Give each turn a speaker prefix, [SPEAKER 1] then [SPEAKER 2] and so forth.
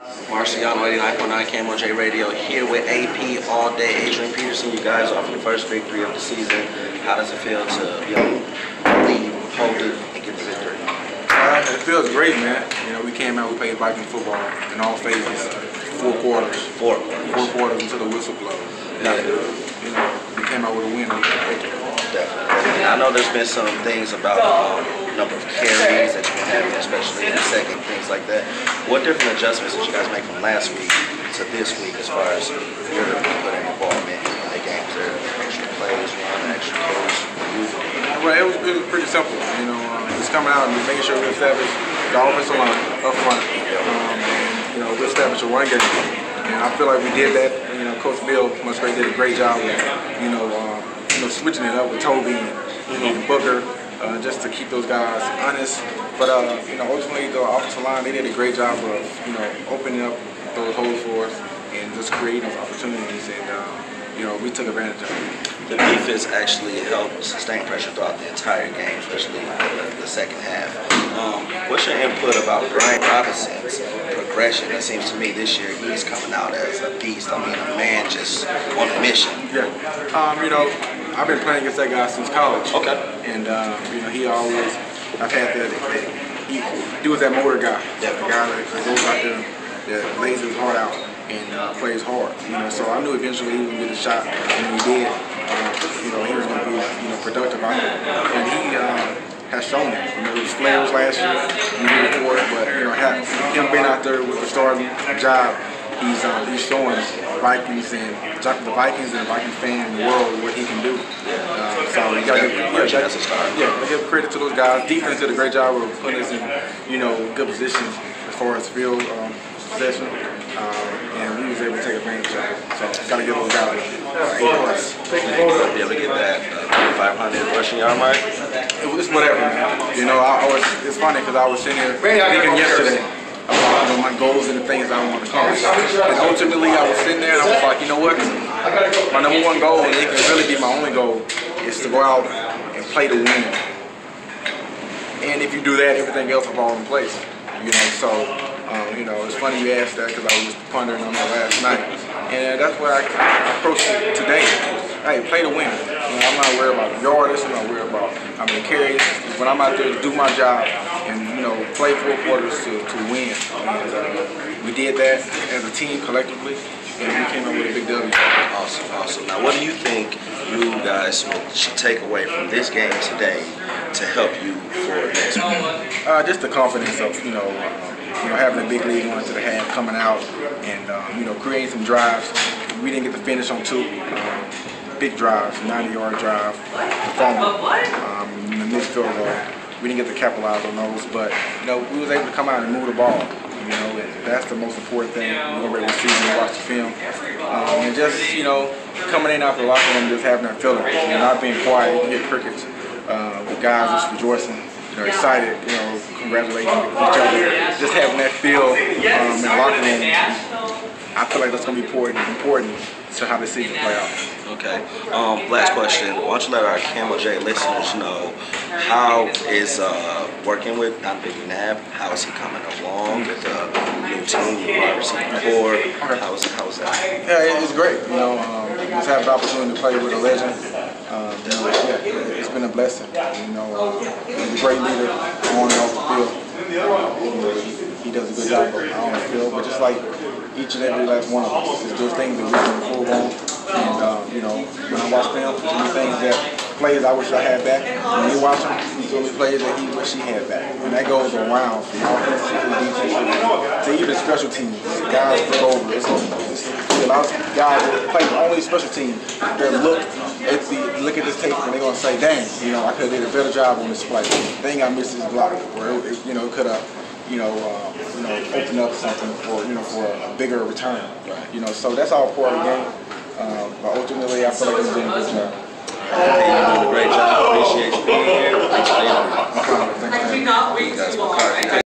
[SPEAKER 1] Marciano 89.9 Camo J Radio here with AP all day. Adrian Peterson, you guys off your first victory of the season. How does it feel to lead, hold it, and get the victory?
[SPEAKER 2] It feels great, man. You know, we came out, we played Viking football in all phases, 4 quarters. 4 quarters until the whistle blows. And, you know, we came out with a win.
[SPEAKER 1] Definitely. I know there's been some things about number of carries that you've been having, especially in the second, things like that. What different adjustments did you guys make from last week to this week as far as your putting involvement in the games? There extra plays, extra carries?
[SPEAKER 2] Well, it was pretty simple. You know, just coming out and making sure we establish the offensive line up front, and you know, we established a run game. And I feel like we did that. You know, Coach Bill Musgrave did a great job of switching it up with Toby and Booker, just to keep those guys honest. But you know, ultimately the offensive line, they did a great job of opening up those holes for us and just creating those opportunities. And you know, we took advantage of it.
[SPEAKER 1] The defense actually helped sustain pressure throughout the entire game, especially the second half. What's your input about Brian Robinson's progression? It seems to me this year he's coming out as a beast. I mean, a man just on a mission.
[SPEAKER 2] Yeah. You know, I've been playing against that guy since college.
[SPEAKER 1] Okay.
[SPEAKER 2] And you know, I've had that. He was that motor guy. Yeah. The guy that goes out there, that lays his heart out and plays hard. You know, so I knew eventually he was gonna get a shot, and he did. You know, he was going to be, productive out there. And he has shown it. You know, he was flares last year, the year before, but you know, him being out there with the starting job, he's showing the Vikings and the Viking fan in the world what he can do. So you got to give credit to those guys. Defense did a great job of putting us in, good positions as far as field possession. And we was able to take advantage of it. So got to give those guys A+.
[SPEAKER 1] Be able to get that 500 rushing yard mark?
[SPEAKER 2] It's whatever, man. You know, it's funny because I was sitting here thinking yesterday about my goals and the things I want to accomplish. And ultimately, I was sitting there and I was like, you know what? My number one goal, and it can really be my only goal, is to go out and play to win. And if you do that, everything else will fall in place. You know, so. You know, it's funny you asked that because I was pondering on that last night. And that's what I approached it today. Hey, play to win. You know, I'm not worried about yardage, I'm not worried about how many carries. When I'm out there to do my job and, play 4 quarters to win. And we did that as a team collectively, and we came up with a big W.
[SPEAKER 1] Awesome. Now, what do you think you guys should take away from this game today to help you for next week?
[SPEAKER 2] Just the confidence of, having a big lead going into the half, coming out and, creating some drives. We didn't get to finish on 2 big drives, 90-yard drive, fumble, in the midfield goal. We didn't get to capitalize on those, but, we was able to come out and move the ball. And that's the most important thing we're able to see when we watch the film. And just, coming in after the locker room, just having that feeling, not being quiet. You get crickets, the guys just rejoicing. They're excited, congratulating each other. Just having that feel in the locker room, I feel like that's going to be important to how the season play out.
[SPEAKER 1] Okay. Last question. Why don't you let our Camo J listeners know how is working with Big Nab? How is he coming along with the new team, the wide receiver core? How is that?
[SPEAKER 2] Yeah, it's great. Just having the opportunity to play with a legend. It's been a blessing. He's a great leader on and off the field. He does a good job on the field, but just like each and every last one of us, it's those things that we can improve on. And when I watch film, there's many things that plays I wish I had back. When you watch him, there's so many plays that he wish he had back, and that goes around from offense to defense to even special teams. Guys flip over. A lot of guys that play only special teams. They look at this tape and they're gonna say, "Dang, I could have did a better job on this play. The thing I missed is block, where it could have, opened up something for a bigger return. So that's all part of the game. But ultimately, I feel like he's doing a good job.
[SPEAKER 1] You're doing a great job. Appreciate you being here.
[SPEAKER 2] No problem. Thanks, man.